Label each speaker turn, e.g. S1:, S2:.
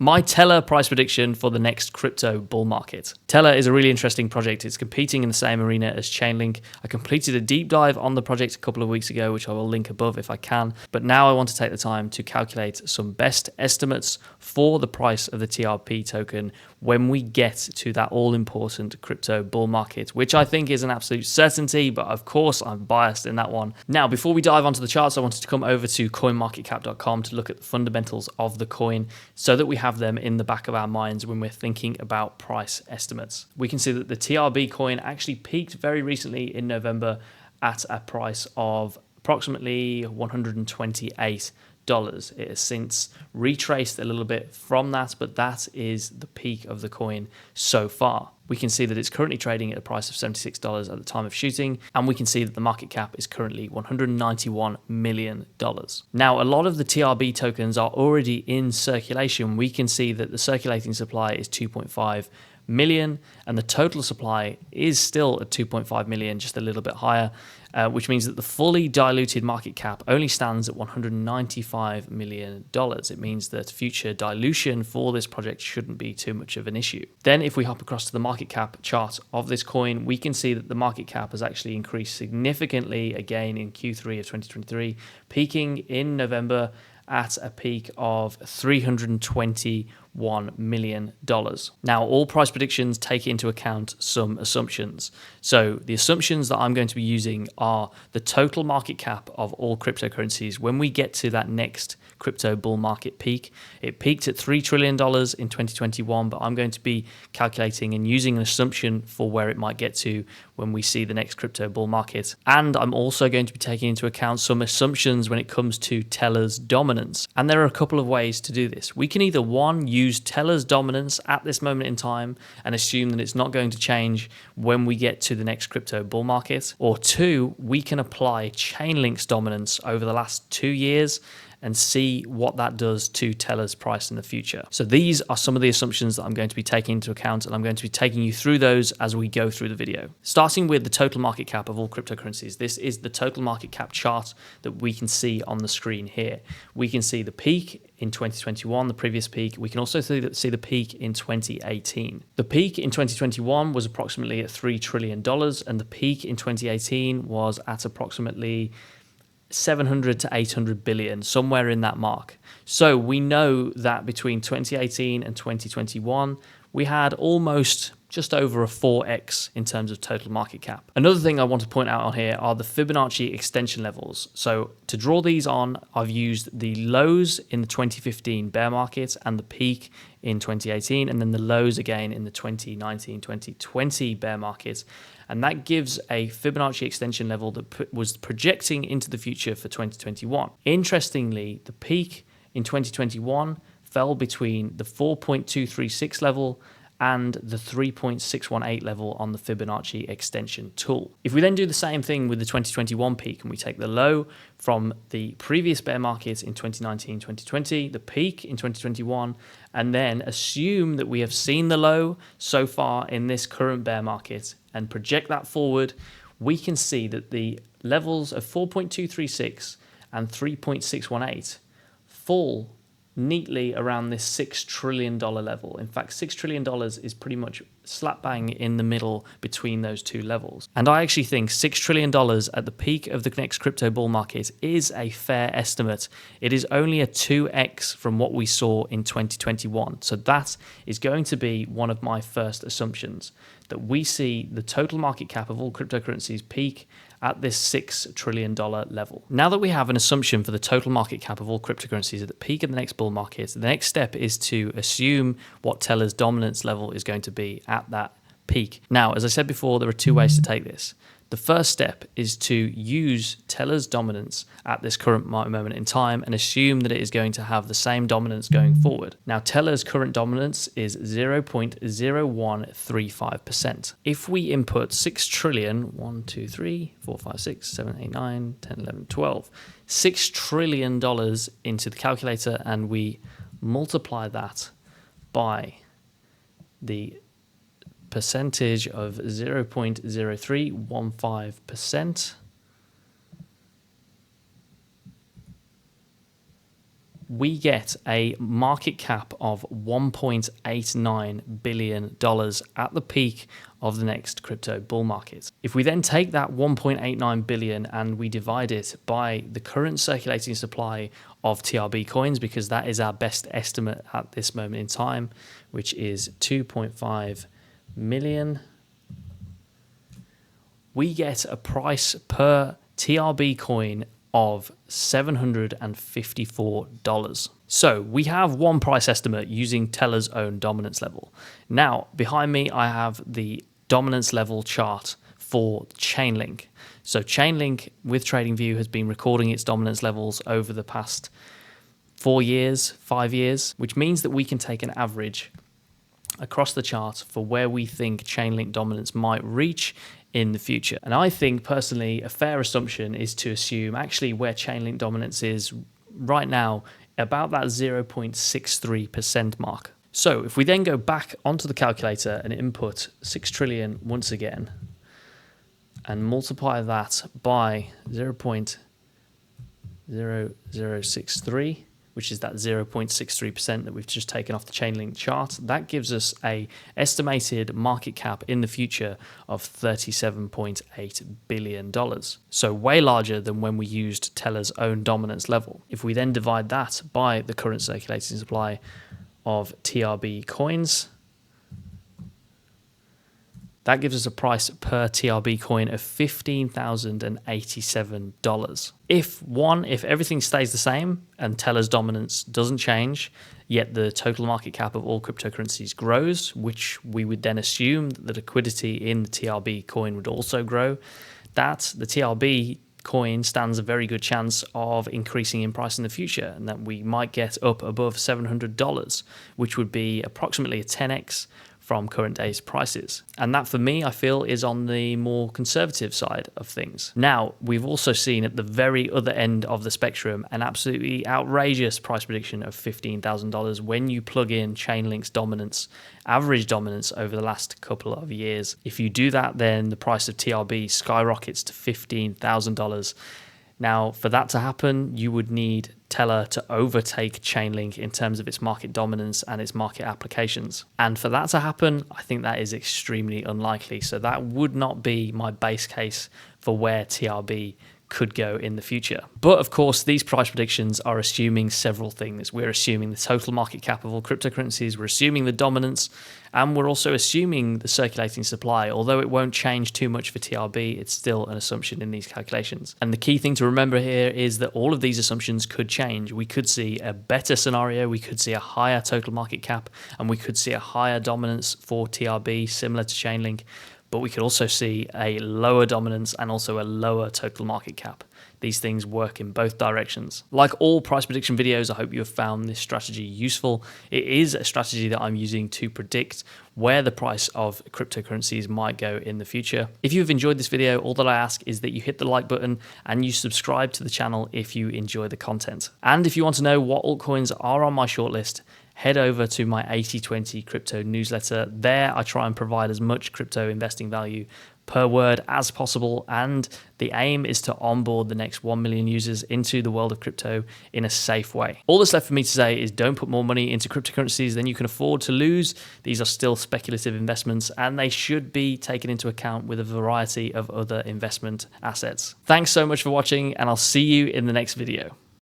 S1: my Tellor price prediction for the next crypto bull market. Tellor is a really interesting project. It's competing in the same arena as Chainlink. I completed a deep dive on the project a couple of weeks ago, which I will link above if I can. But now I want to take the time to calculate some best estimates for the price of the TRB token when we get to that all-important crypto bull market, which I think is an absolute certainty, but of course I'm biased in that one. Now, before we dive onto the charts, I wanted to come over to coinmarketcap.com to look at the fundamentals of the coin so that we have them in the back of our minds when we're thinking about price estimates. We can see that the TRB coin actually peaked very recently in November at a price of approximately $128. It has since retraced a little bit from that, but that is the peak of the coin so far. We can see that it's currently trading at a price of $76 at the time of shooting, and we can see that the market cap is currently $191 million. Now, a lot of the TRB tokens are already in circulation. We can see that the circulating supply is 2.5 million, and the total supply is still at 2.5 million, just a little bit higher, which means that the fully diluted market cap only stands at $195 million. It means that future dilution for this project shouldn't be too much of an issue. Then if we hop across to the market cap chart of this coin, we can see that the market cap has actually increased significantly again in Q3 of 2023, peaking in November at a peak of $321 million. Now, all price predictions take into account some assumptions. So the assumptions that I'm going to be using are the total market cap of all cryptocurrencies when we get to that next crypto bull market peak. It peaked at $3 trillion in 2021, but I'm going to be calculating and using an assumption for where it might get to when we see the next crypto bull market. And I'm also going to be taking into account some assumptions when it comes to Tellor's dominance. And there are a couple of ways to do this. We can either, one, use Tellor's dominance at this moment in time and assume that it's not going to change when we get to the next crypto bull market, or two, we can apply Chainlink's dominance over the last 2 years and see what that does to Tellor's price in the future. So these are some of the assumptions that I'm going to be taking into account, and I'm going to be taking you through those as we go through the video. Starting with the total market cap of all cryptocurrencies, this is the total market cap chart that we can see on the screen here. We can see the peak in 2021, the previous peak. We can also see the peak in 2018. The peak in 2021 was approximately at $3 trillion, and the peak in 2018 was at approximately 700 to 800 billion, somewhere in that mark. So we know that between 2018 and 2021, we had almost just over a 4x in terms of total market cap. Another thing I want to point out on here are the Fibonacci extension levels. So to draw these on, I've used the lows in the 2015 bear market and the peak in 2018, and then the lows again in the 2019-2020 bear market. And that gives a Fibonacci extension level that was projecting into the future for 2021. Interestingly, the peak in 2021 fell between the 4.236 level and the 3.618 level on the Fibonacci extension tool. If we then do the same thing with the 2021 peak and we take the low from the previous bear market in 2019-2020, the peak in 2021, and then assume that we have seen the low so far in this current bear market and project that forward, we can see that the levels of 4.236 and 3.618 fall neatly around this $6 trillion level. In fact, $6 trillion is pretty much slap bang in the middle between those two levels. And I actually think $6 trillion at the peak of the next crypto bull market is a fair estimate. It is only a 2x from what we saw in 2021. So that is going to be one of my first assumptions, that we see the total market cap of all cryptocurrencies peak at this $6 trillion level. Now that we have an assumption for the total market cap of all cryptocurrencies at the peak of the next bull market, the next step is to assume what Tellor's dominance level is going to be at that peak. Now, as I said before, there are two ways to take this. The first step is to use Tellor's dominance at this current moment in time and assume that it is going to have the same dominance going forward. Now, Tellor's current dominance is 0.0135%. If we input 6 trillion, 1, 2, 3, 4, 5, 6, 7, 8, 9, 10, 11, 12, $6 trillion into the calculator and we multiply that by the percentage of 0.0315%, we get a market cap of $1.89 billion at the peak of the next crypto bull market. If we then take that 1.89 billion and we divide it by the current circulating supply of TRB coins, because that is our best estimate at this moment in time, which is 2.5 million, we get a price per TRB coin of $754. So we have one price estimate using Tellor's own dominance level. Now, behind me, I have the dominance level chart for Chainlink. So Chainlink with TradingView has been recording its dominance levels over the past 4 years, 5 years, which means that we can take an average across the chart for where we think Chainlink dominance might reach in the future. And I think personally a fair assumption is to assume actually where Chainlink dominance is right now, about that 0.63% mark. So if we then go back onto the calculator and input 6 trillion once again and multiply that by 0.0063, which is that 0.63% that we've just taken off the Chainlink chart, that gives us a estimated market cap in the future of $37.8 billion. So way larger than when we used Tellor's own dominance level. If we then divide that by the current circulating supply of TRB coins, that gives us a price per TRB coin of $15,087. If everything stays the same and Tellor's dominance doesn't change, yet the total market cap of all cryptocurrencies grows, which we would then assume that the liquidity in the TRB coin would also grow, that the TRB coin stands a very good chance of increasing in price in the future, and that we might get up above $700, which would be approximately a 10x from current day's prices. And that for me, I feel, is on the more conservative side of things. Now, we've also seen at the very other end of the spectrum an absolutely outrageous price prediction of $15,000 when you plug in Chainlink's dominance, average dominance over the last couple of years. If you do that, then the price of TRB skyrockets to $15,000. Now, for that to happen, you would need Tellor to overtake Chainlink in terms of its market dominance and its market applications. And for that to happen, I think that is extremely unlikely. So that would not be my base case for where TRB could go in the future. But of course, these price predictions are assuming several things. We're assuming the total market cap of all cryptocurrencies, we're assuming the dominance, and we're also assuming the circulating supply. Although it won't change too much for TRB, it's still an assumption in these calculations. And the key thing to remember here is that all of these assumptions could change. We could see a better scenario, we could see a higher total market cap, and we could see a higher dominance for TRB similar to Chainlink. But we could also see a lower dominance and also a lower total market cap. These things work in both directions. Like all price prediction videos, I hope you have found this strategy useful. It is a strategy that I'm using to predict where the price of cryptocurrencies might go in the future. If you've enjoyed this video, all that I ask is that you hit the like button and you subscribe to the channel if you enjoy the content. And if you want to know what altcoins are on my shortlist, head over to my 80/20 crypto newsletter. There I try and provide as much crypto investing value per word as possible, and the aim is to onboard the next 1 million users into the world of crypto in a safe way. All that's left for me to say is don't put more money into cryptocurrencies than you can afford to lose. These are still speculative investments and they should be taken into account with a variety of other investment assets. Thanks so much for watching, and I'll see you in the next video.